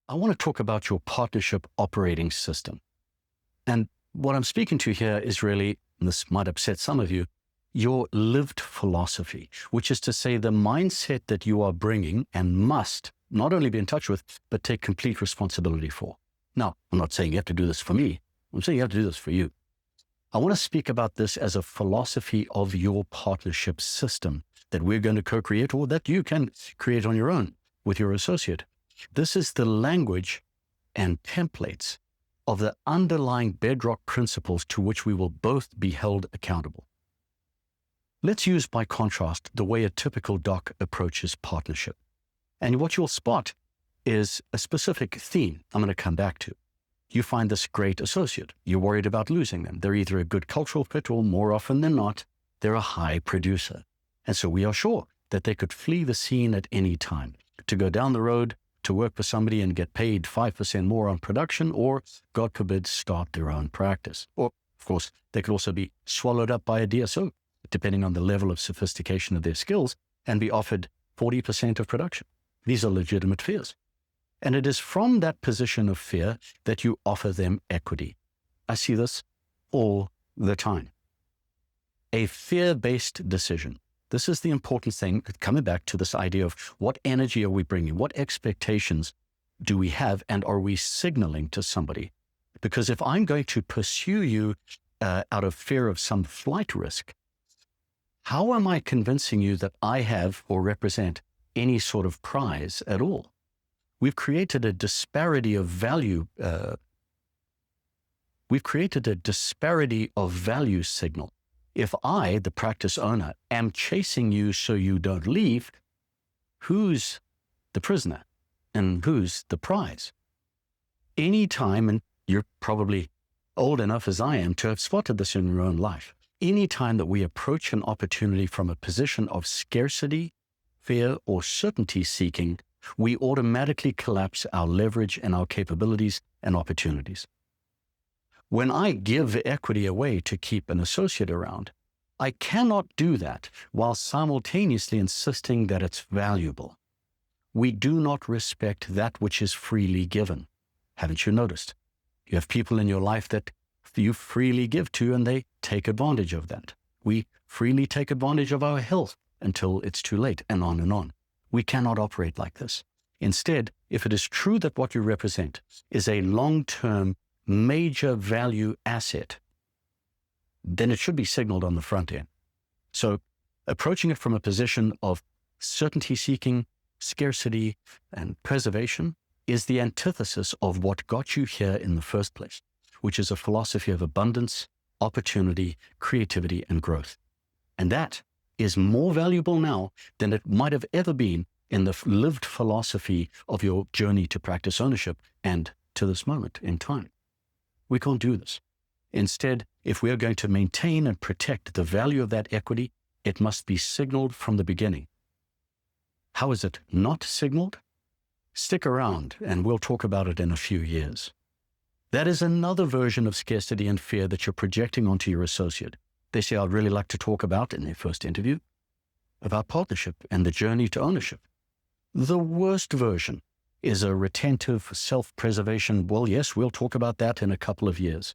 I want to talk about your partnership operating system. And what I'm speaking to here is really, and this might upset some of you, your lived philosophy, which is to say the mindset that you are bringing and must not only be in touch with, but take complete responsibility for. Now, I'm not saying you have to do this for me. I'm saying you have to do this for you. I want to speak about this as a philosophy of your partnership system that we're going to co-create or that you can create on your own with your associate. This is the language and templates of the underlying bedrock principles to which we will both be held accountable. Let's use, by contrast, the way a typical doc approaches partnership. And what you'll spot is a specific theme I'm going to come back to. You find this great associate. You're worried about losing them. They're either a good cultural fit or, more often than not, they're a high producer. And so we are sure that they could flee the scene at any time to go down the road to work for somebody and get paid 5% more on production, or, God forbid, start their own practice. Or, of course, they could also be swallowed up by a DSO, depending on the level of sophistication of their skills, and be offered 40% of production. These are legitimate fears. And it is from that position of fear that you offer them equity. I see this all the time. A fear-based decision. This is the important thing, coming back to this idea of what energy are we bringing? What expectations do we have, and are we signaling to somebody? Because if I'm going to pursue you out of fear of some flight risk, how am I convincing you that I have or represent any sort of prize at all? We've created a disparity of value. We've created a disparity of value signal. If I, the practice owner, am chasing you so you don't leave, who's the prisoner and who's the prize? Anytime, and you're probably old enough as I am to have spotted this in your own life, anytime that we approach an opportunity from a position of scarcity, fear, or certainty seeking, we automatically collapse our leverage and our capabilities and opportunities. When I give equity away to keep an associate around, I cannot do that while simultaneously insisting that it's valuable. We do not respect that which is freely given. Haven't you noticed? You have people in your life that you freely give to, and they take advantage of that. We freely take advantage of our health until it's too late, and on and on. We cannot operate like this. Instead, if it is true that what you represent is a long-term, major value asset, then it should be signaled on the front end. So approaching it from a position of certainty seeking, scarcity, and preservation is the antithesis of what got you here in the first place, which is a philosophy of abundance, opportunity, creativity, and growth. And that is more valuable now than it might have ever been in the lived philosophy of your journey to practice ownership and to this moment in time. We can't do this. Instead, if we are going to maintain and protect the value of that equity, it must be signaled from the beginning. How is it not signaled? Stick around and we'll talk about it in a few years. That is another version of scarcity and fear that you're projecting onto your associate. They say, I'd really like to talk about, in their first interview, about partnership and the journey to ownership. The worst version is a retentive self-preservation. Well, yes, we'll talk about that in a couple of years.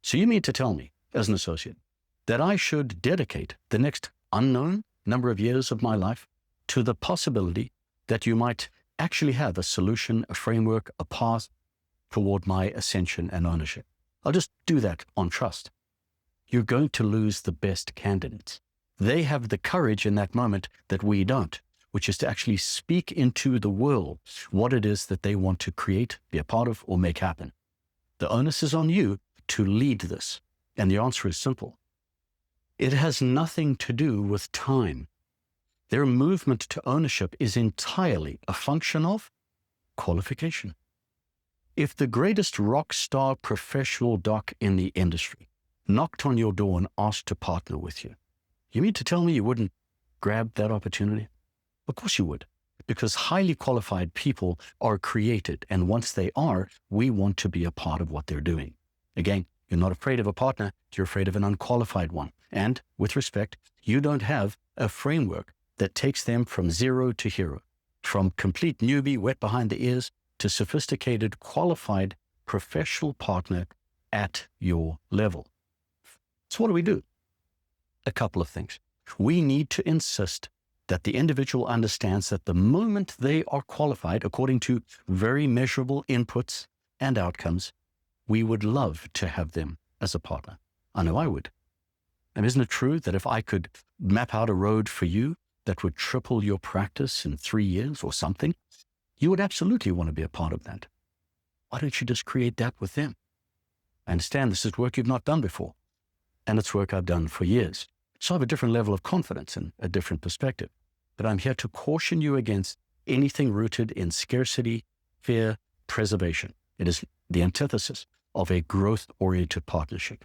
So you mean to tell me, as an associate, that I should dedicate the next unknown number of years of my life to the possibility that you might actually have a solution, a framework, a path toward my ascension and ownership? I'll just do that on trust. You're going to lose the best candidates. They have the courage in that moment that we don't, which is to actually speak into the world what it is that they want to create, be a part of, or make happen. The onus is on you to lead this. And the answer is simple. It has nothing to do with time. Their movement to ownership is entirely a function of qualification. If the greatest rock star professional doc in the industry knocked on your door and asked to partner with you, you mean to tell me you wouldn't grab that opportunity? Of course you would, because highly qualified people are created, and once they are, we want to be a part of what they're doing. Again, you're not afraid of a partner, you're afraid of an unqualified one. And with respect, you don't have a framework that takes them from zero to hero, from complete newbie wet behind the ears to sophisticated, qualified, professional partner at your level. So what do we do? A couple of things. We need to insist that the individual understands that the moment they are qualified according to very measurable inputs and outcomes, we would love to have them as a partner. I know I would. And isn't it true that if I could map out a road for you that would triple your practice in 3 years or something, you would absolutely want to be a part of that. Why don't you just create that with them? I understand this is work you've not done before, and it's work I've done for years. So I have a different level of confidence and a different perspective. But I'm here to caution you against anything rooted in scarcity, fear, preservation. It is the antithesis of a growth-oriented partnership.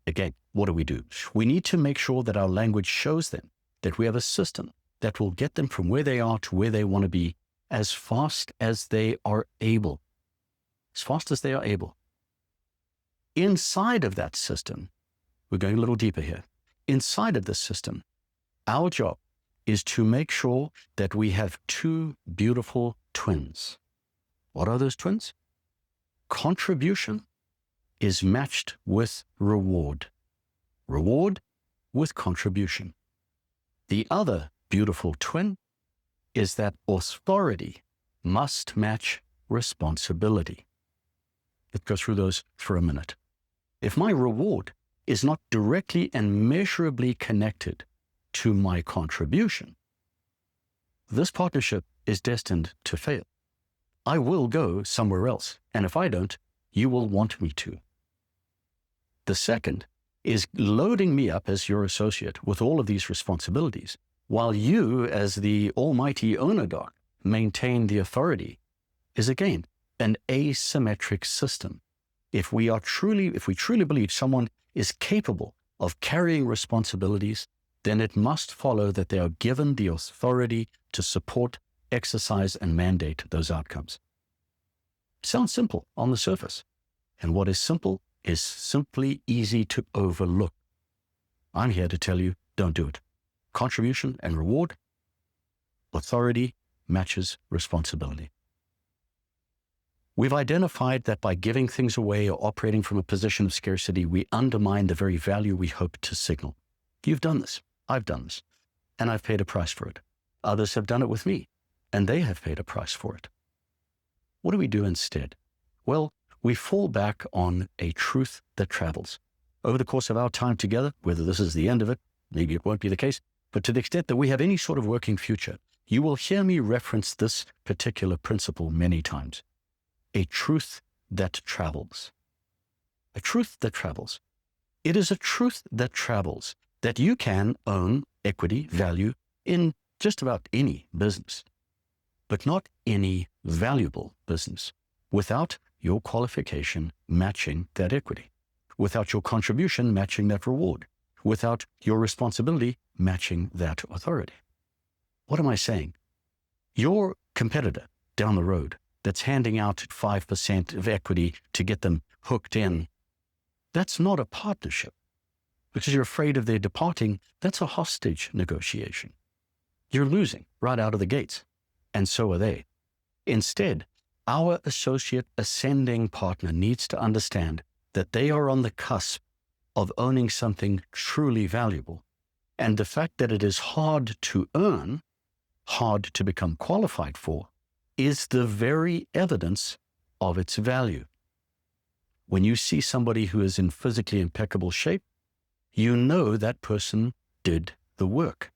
Again, what do? We need to make sure that our language shows them that we have a system that will get them from where they are to where they want to be as fast as they are able. As fast as they are able. Inside of that system, we're going a little deeper here. Inside of this system, our job is to make sure that we have two beautiful twins. What are those twins? Contribution is matched with reward. Reward with contribution. The other beautiful twin is that authority must match responsibility. Let's go through those for a minute. If my reward is not directly and measurably connected to my contribution, this partnership is destined to fail. I will go somewhere else, and if I don't, you will want me to. The second is loading me up as your associate with all of these responsibilities, while you, as the almighty owner doc, maintain the authority, is again an asymmetric system. If we truly believe someone is capable of carrying responsibilities, then it must follow that they are given the authority to support, exercise, and mandate those outcomes. Sounds simple on the surface, and what is simple is simply easy to overlook. I'm here to tell you, don't do it. Contribution and reward, authority matches responsibility. We've identified that by giving things away or operating from a position of scarcity, we undermine the very value we hope to signal. You've done this. I've done this. And I've paid a price for it. Others have done it with me, and they have paid a price for it. What do we do instead? Well, we fall back on a truth that travels. Over the course of our time together, whether this is the end of it, maybe it won't be the case, but to the extent that we have any sort of working future, you will hear me reference this particular principle many times. A truth that travels. A truth that travels. It is a truth that travels that you can own equity, value in just about any business, but not any valuable business without your qualification matching that equity, without your contribution matching that reward, without your responsibility matching that authority. What am I saying? Your competitor down the road that's handing out 5% of equity to get them hooked in, that's not a partnership. Because you're afraid of their departing, that's a hostage negotiation. You're losing right out of the gates, and so are they. Instead, our associate ascending partner needs to understand that they are on the cusp of owning something truly valuable. And the fact that it is hard to earn, hard to become qualified for, is the very evidence of its value. When you see somebody who is in physically impeccable shape, you know that person did the work.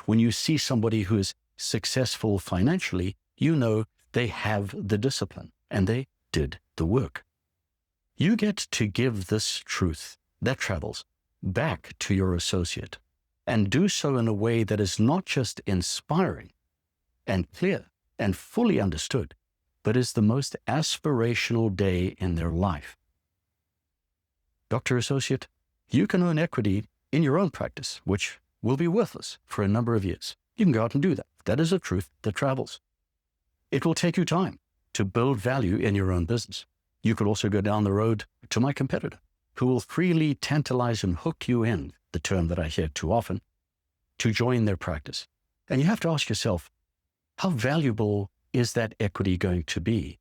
When you see somebody who is successful financially, you know they have the discipline and they did the work. You get to give this truth that travels back to your associate and do so in a way that is not just inspiring and clear and fully understood, but is the most aspirational day in their life. Dr. Associate, you can own equity in your own practice, which will be worthless for a number of years. You can go out and do that. That is a truth that travels. It will take you time to build value in your own business. You could also go down the road to my competitor, who will freely tantalize and hook you in, the term that I hear too often, to join their practice. And you have to ask yourself, how valuable is that equity going to be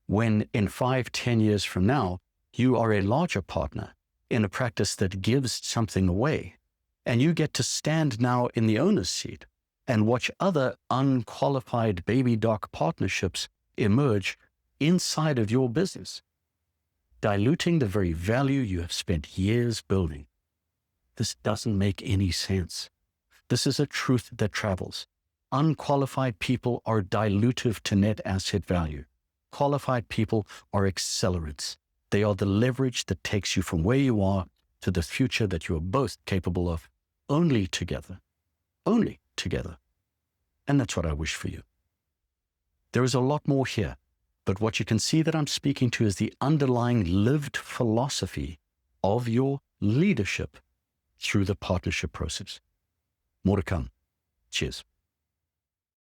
when in 5, 10 years from now, you are a larger partner in a practice that gives something away, and you get to stand now in the owner's seat and watch other unqualified baby doc partnerships emerge inside of your business, diluting the very value you have spent years building. This doesn't make any sense. This is a truth that travels. Unqualified people are dilutive to net asset value. Qualified people are accelerants. They are the leverage that takes you from where you are to the future that you are both capable of, only together. Only together. And that's what I wish for you. There is a lot more here, but what you can see that I'm speaking to is the underlying lived philosophy of your leadership through the partnership process. More to come. Cheers.